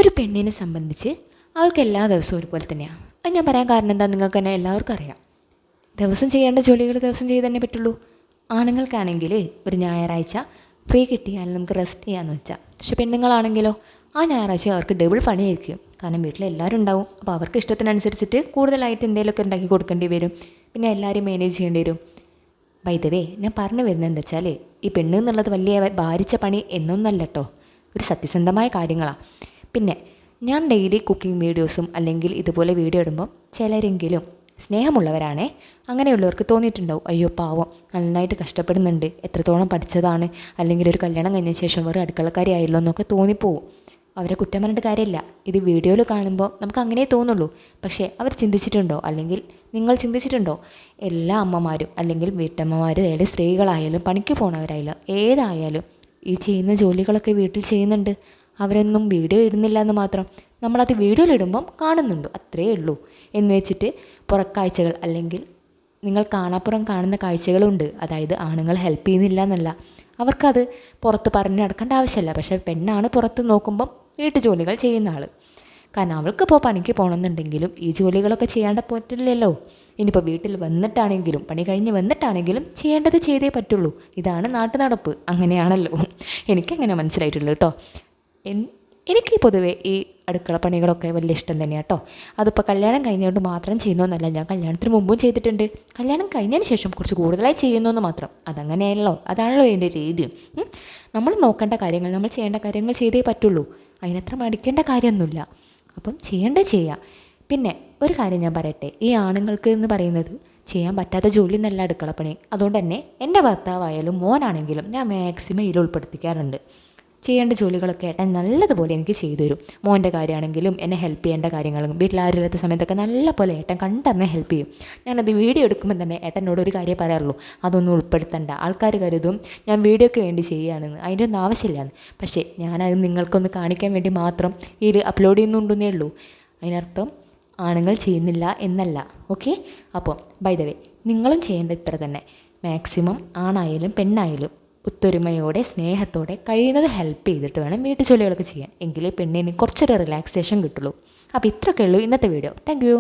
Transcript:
ഒരു പെണ്ണിനെ സംബന്ധിച്ച് അവൾക്ക് എല്ലാ ദിവസവും ഒരുപോലെ തന്നെയാണ്. അത് ഞാൻ പറയാൻ കാരണം എന്താ, നിങ്ങൾക്ക് തന്നെ എല്ലാവർക്കും അറിയാം. ദിവസം ചെയ്യേണ്ട ജോലികൾ ദിവസം ചെയ്ത് തന്നെ പറ്റുള്ളൂ. ആണുങ്ങൾക്കാണെങ്കിൽ ഒരു ഞായറാഴ്ച ഫ്രീ കിട്ടിയാൽ നമുക്ക് റെസ്റ്റ് ചെയ്യാമെന്ന് വെച്ചാൽ, പക്ഷെ പെണ്ണുങ്ങളാണെങ്കിലോ ആ ഞായറാഴ്ച അവർക്ക് ഡബിൾ പണിയായിരിക്കും. കാരണം വീട്ടിലെല്ലാവരും ഉണ്ടാവും. അപ്പോൾ അവർക്ക് ഇഷ്ടത്തിനനുസരിച്ചിട്ട് കൂടുതലായിട്ട് എന്തെങ്കിലുമൊക്കെ ഉണ്ടാക്കി കൊടുക്കേണ്ടി വരും. പിന്നെ എല്ലാവരും മാനേജ് ചെയ്യേണ്ടി വരും. ബൈ ദ വേ, ഞാൻ പറഞ്ഞു വരുന്നത് എന്താ വെച്ചാൽ, ഈ പെണ്ണ് എന്നുള്ളത് വലിയ ഭാരിച്ച പണി എന്നൊന്നല്ല കേട്ടോ, ഒരു സത്യസന്ധമായ കാര്യങ്ങളാണ്. പിന്നെ ഞാൻ ഡെയിലി കുക്കിംഗ് വീഡിയോസും അല്ലെങ്കിൽ ഇതുപോലെ വീഡിയോ ഇടുമ്പം ചിലരെങ്കിലും സ്നേഹമുള്ളവരാണേ, അങ്ങനെയുള്ളവർക്ക് തോന്നിയിട്ടുണ്ടാവും, അയ്യോ പാവം നന്നായിട്ട് കഷ്ടപ്പെടുന്നുണ്ട്, എത്രത്തോളം പഠിച്ചതാണ്, അല്ലെങ്കിൽ ഒരു കല്യാണം കഴിഞ്ഞ ശേഷം വെറും അടുക്കളക്കാരി ആയല്ലോ എന്നൊക്കെ തോന്നിപ്പോവും. അവരെ കുറ്റം പറഞ്ഞിട്ട് കാര്യമില്ല. ഇത് വീഡിയോയിൽ കാണുമ്പോൾ നമുക്ക് അങ്ങനെ തോന്നുള്ളൂ. പക്ഷേ അവർ ചിന്തിച്ചിട്ടുണ്ടോ, അല്ലെങ്കിൽ നിങ്ങൾ ചിന്തിച്ചിട്ടുണ്ടോ, എല്ലാ അമ്മമാരും അല്ലെങ്കിൽ വീട്ടമ്മമാരായാലും സ്ത്രീകളായാലും പണിക്ക് പോണവരായാലും ഏതായാലും ഈ ചെയ്യുന്ന ജോലികളൊക്കെ വീട്ടിൽ ചെയ്യുന്നുണ്ട്. അവരൊന്നും വീഡിയോ ഇടുന്നില്ല എന്ന് മാത്രം. നമ്മളത് വീഡിയോയിലിടുമ്പം കാണുന്നുണ്ട്, അത്രയേ ഉള്ളൂ. എന്ന് വെച്ചിട്ട് പുറക്കാഴ്ചകൾ അല്ലെങ്കിൽ നിങ്ങൾ കാണാപ്പുറം കാണുന്ന കാഴ്ചകളുണ്ട്. അതായത് ആണുങ്ങൾ ഹെൽപ്പ് ചെയ്യുന്നില്ല എന്നല്ല, അവർക്കത് പുറത്ത് പറഞ്ഞ് നടക്കേണ്ട ആവശ്യമില്ല. പക്ഷേ പെണ്ണാണ് പുറത്ത് നോക്കുമ്പം വീട്ടു ജോലികൾ ചെയ്യുന്ന ആൾ. കാരണം അവൾക്കിപ്പോൾ പണിക്ക് പോകണമെന്നുണ്ടെങ്കിലും ഈ ജോലികളൊക്കെ ചെയ്യാണ്ട് പറ്റില്ലല്ലോ. ഇനിയിപ്പോൾ വീട്ടിൽ വന്നിട്ടാണെങ്കിലും പണി കഴിഞ്ഞ് വന്നിട്ടാണെങ്കിലും ചെയ്യേണ്ടത് ചെയ്തേ പറ്റുള്ളൂ. ഇതാണ് നാട്ടു നടപ്പ്, അങ്ങനെയാണല്ലോ. എനിക്കങ്ങനെ മനസ്സിലായിട്ടുള്ളൂ കേട്ടോ. എനിക്ക് പൊതുവേ ഈ അടുക്കള പണികളൊക്കെ വലിയ ഇഷ്ടം തന്നെയാണ് കേട്ടോ. അതിപ്പോൾ കല്യാണം കഴിഞ്ഞുകൊണ്ട് മാത്രം ചെയ്യുന്നതെന്നല്ല, ഞാൻ കല്യാണത്തിന് മുമ്പും ചെയ്തിട്ടുണ്ട്. കല്യാണം കഴിഞ്ഞതിന് ശേഷം കുറച്ച് കൂടുതലായി ചെയ്യുന്നു മാത്രം. അതങ്ങനെയല്ലോ, അതാണല്ലോ എൻ്റെ രീതി. നമ്മൾ നോക്കേണ്ട കാര്യങ്ങൾ, നമ്മൾ ചെയ്യേണ്ട കാര്യങ്ങൾ ചെയ്തേ പറ്റുള്ളൂ. അതിനത്ര മടിക്കേണ്ട കാര്യമൊന്നുമില്ല. അപ്പം ചെയ്യേണ്ടത് ചെയ്യാം. പിന്നെ ഒരു കാര്യം ഞാൻ പറയട്ടെ, ഈ ആണുങ്ങൾക്ക് എന്ന് പറയുന്നത് ചെയ്യാൻ പറ്റാത്ത ജോലി എന്നല്ല അടുക്കളപ്പണി. അതുകൊണ്ട് തന്നെ എൻ്റെ ഭർത്താവായാലും മോനാണെങ്കിലും ഞാൻ മാക്സിമം ഇതിൽ ഉൾപ്പെടുത്തിക്കാറുണ്ട്. ചെയ്യേണ്ട ജോലികളൊക്കെ ഏട്ടൻ നല്ലതുപോലെ എനിക്ക് ചെയ്തു തരും. മോൻ്റെ കാര്യമാണെങ്കിലും എന്നെ ഹെൽപ്പ് ചെയ്യേണ്ട കാര്യങ്ങളും വീട്ടിലാരില്ലാത്ത സമയത്തൊക്കെ നല്ലപോലെ ഏട്ടൻ കണ്ടറിഞ്ഞ് ഹെൽപ്പ് ചെയ്യും. ഞാനത് വീഡിയോ എടുക്കുമ്പോൾ തന്നെ ഏട്ടനോട് ഒരു കാര്യം പറയാറുള്ളൂ, അതൊന്നും ഉൾപ്പെടുത്തണ്ട. ആൾക്കാർ കരുതും ഞാൻ വീഡിയോയ്ക്ക് വേണ്ടി ചെയ്യുകയാണെന്ന്, അതിൻ്റെ ഒന്നും ആവശ്യമില്ലാന്ന്. പക്ഷേ ഞാനത് നിങ്ങൾക്കൊന്ന് കാണിക്കാൻ വേണ്ടി മാത്രം ഇതിൽ അപ്ലോഡ് ചെയ്യുന്നുണ്ടെന്നേ ഉള്ളൂ. അതിനർത്ഥം ആണുങ്ങൾ ചെയ്യുന്നില്ല എന്നല്ല. ഓക്കെ, അപ്പോൾ ബൈ ദ വേ, നിങ്ങളും ചെയ്യേണ്ടത് ഇത്ര തന്നെ. മാക്സിമം ആണായാലും പെണ്ണായാലും ഒത്തൊരുമയോടെ സ്നേഹത്തോടെ കഴിയുന്നത് ഹെൽപ്പ് ചെയ്തിട്ട് വേണം വീട്ടു ജോലികളൊക്കെ ചെയ്യാൻ. എങ്കിലേ പെണ്ണിന് കുറച്ചൊരു റിലാക്സേഷൻ കിട്ടുള്ളൂ. അപ്പോൾ ഇത്രയൊക്കെ ഉള്ളൂ ഇന്നത്തെ വീഡിയോ. Thank you.